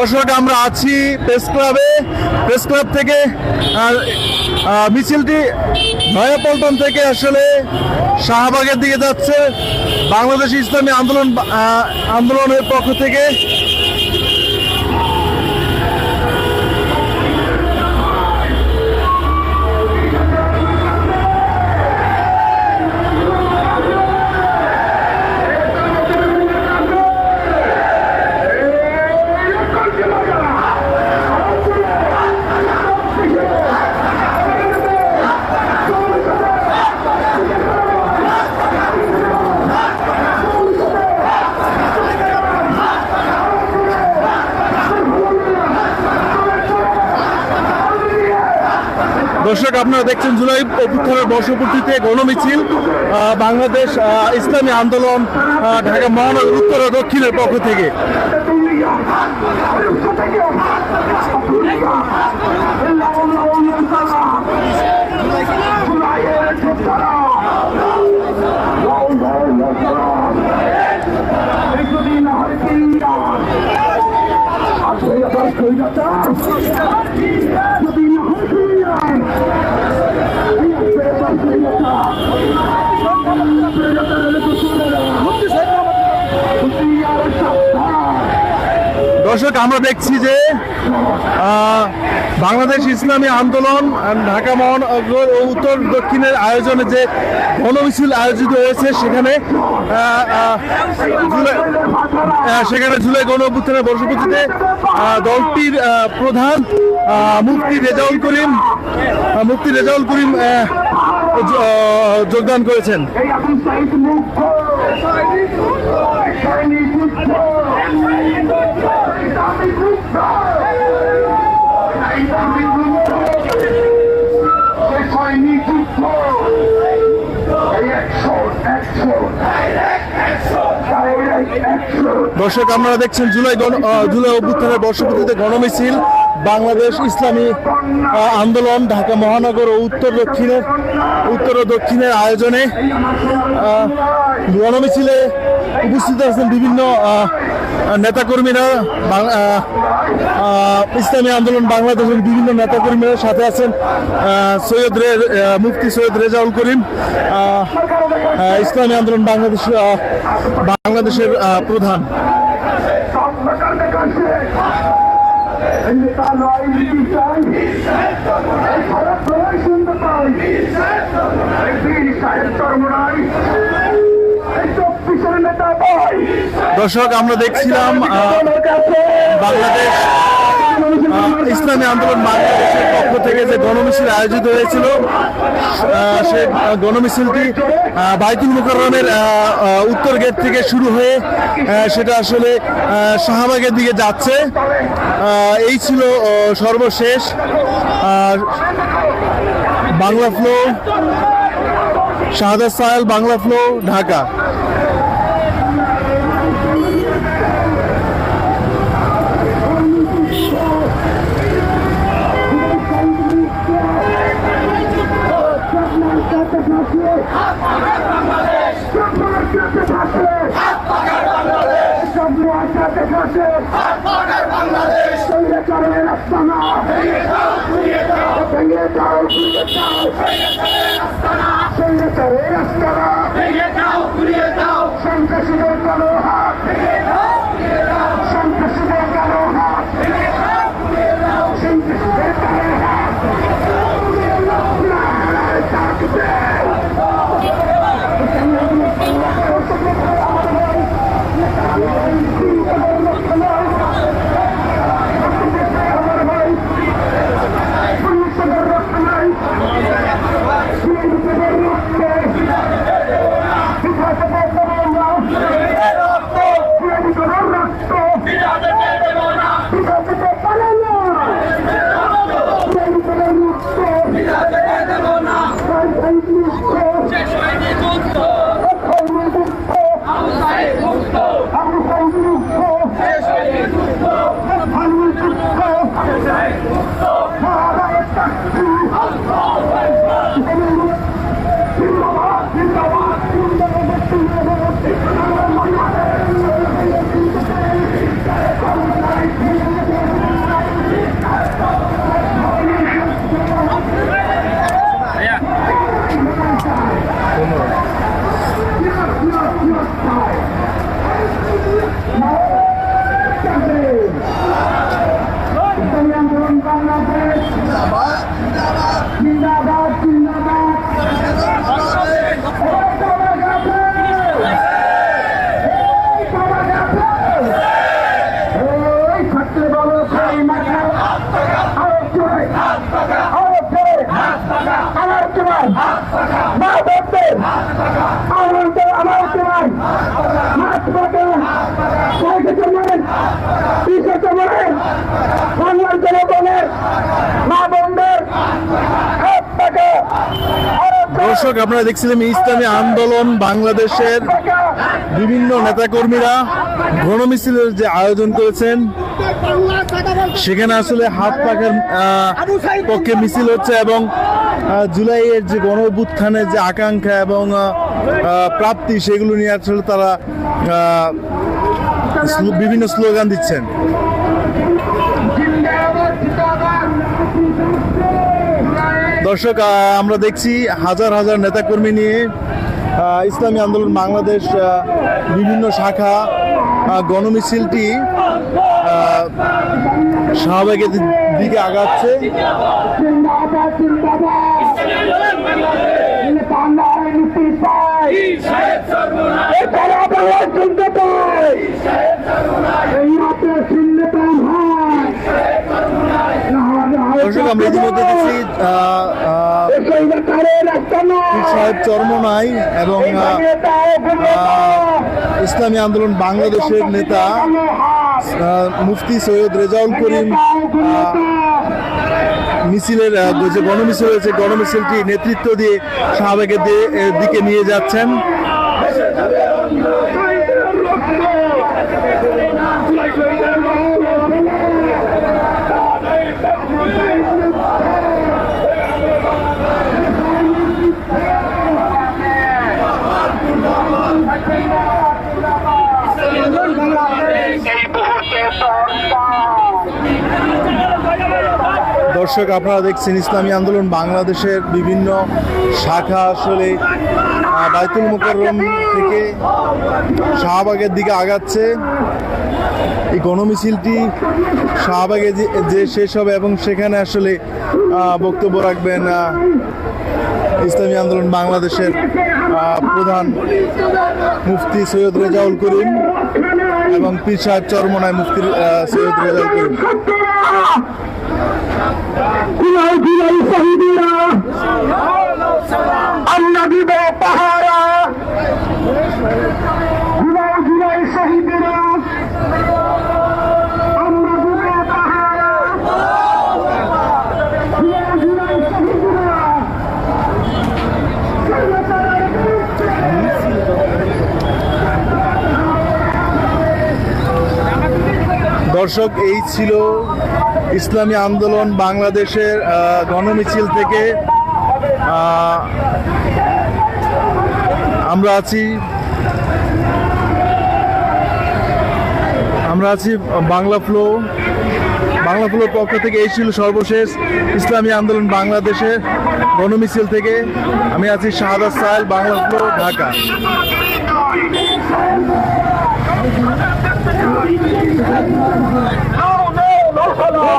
দর্শক আমরা আছি প্রেস ক্লাব থেকে মিছিলটি নয়াপল্টন থেকে আসলে শাহবাগের দিকে যাচ্ছে বাংলাদেশ ইসলামী আন্দোলনের পক্ষ থেকে। দর্শক আপনারা দেখছেন জুলাই অভ্যুত্থানের বর্ষপূর্তিতে গণমিছিল বাংলাদেশ ইসলামী আন্দোলন ঢাকা মহানগর উত্তর ও দক্ষিণের পক্ষ থেকে। দর্শক আমরা দেখছি যে বাংলাদেশ ইসলামী আন্দোলন ঢাকা মহানগর ও উত্তর দক্ষিণের আয়োজনে যে গণমিছিল আয়োজিত হয়েছে সেখানে জুলাই গণ অভ্যুত্থানের বর্ষপূর্তিতে দলটির প্রধান মুফতি রেজাউল করিম যোগদান করেছেন। দর্শক আপনারা দেখছেন জুলাই অভ্যুত্থানের বর্ষপূর্তিতে গণমিছিল বাংলাদেশ ইসলামী আন্দোলন ঢাকা মহানগর ও উত্তর ও দক্ষিণের আয়োজনে গণমিছিলে উপস্থিত আছেন বিভিন্ন নেতাকর্মীরা। ইসলামী আন্দোলন বাংলাদেশের বিভিন্ন নেতাকর্মীরা সাথে আছেন মুফতি সৈয়দ রেজাউল করিম, ইসলামী আন্দোলন বাংলাদেশের প্রধান। দর্শক আমরা দেখছিলাম বাংলাদেশ ইসলামী আন্দোলন বাংলাদেশের পক্ষ থেকে যে গণমিছিল আয়োজিত হয়েছিল সে গণমিছিলটি বাইতুল মুকাররমের উত্তর গেট থেকে শুরু হয়ে সেটা আসলে শাহবাগের দিকে যাচ্ছে। এই ছিল সর্বশেষ বাংলা ফ্লো, শাহাদাত সাহেল, বাংলা ফ্লো, ঢাকা। দর্শক, আপনারা দেখছিলেন ইসলামী আন্দোলন বাংলাদেশের বিভিন্ন নেতাকর্মীরা গণমিছিলের যে আয়োজন করেছেন, সেখানে আসলে হাত পাখার পক্ষে মিছিল হচ্ছে এবং জুলাইয়ের যে গণঅভ্যুত্থানের যে আকাঙ্ক্ষা এবং প্রাপ্তি, সেগুলো নিয়ে আসলে তারা বিভিন্ন স্লোগান দিচ্ছেন। দর্শক, আমরা দেখছি হাজার হাজার নেতাকর্মী নিয়ে ইসলামী আন্দোলন বাংলাদেশ বিভিন্ন শাখা গণমিছিলটি শাহবাগের দিকে আগাচ্ছে। দর্শক, আমরা ইতিমধ্যে দেখছি সাহেব চরমনাই এবং ইসলামী আন্দোলন বাংলাদেশের নেতা মুফতি সৈয়দ রেজাউল করিম মিছিলের যে গণমিছিল হয়েছে, গণমিছিলটি নেতৃত্ব দিয়ে শাহবাগের দিকে নিয়ে যাচ্ছেন। দর্শক, আপনারা দেখছেন ইসলামী আন্দোলন বাংলাদেশের বিভিন্ন শাখা আসলে বায়তুল মুকাররম থেকে শাহবাগের দিকে আগাচ্ছে। এই গণমিছিলটি শাহবাগে যে শেষ হবে এবং সেখানে আসলে বক্তব্য রাখবেন ইসলামী আন্দোলন বাংলাদেশের প্রধান মুফতি সৈয়দ রেজাউল করিম এবং পীর সাহেব চরমনাই মুফতি সৈয়দ রেজাউল করিম। দর্শক, এই ছিল ইসলামী আন্দোলন বাংলাদেশের গণমিছিল থেকে। আমরা আছি বাংলা ফ্লোর পক্ষ থেকে। এই ছিল সর্বশেষ ইসলামী আন্দোলন বাংলাদেশের গণমিছিল থেকে। আমি আছি Shahadat Sahel, Bangla floor, Dhaka. No, no, no, no.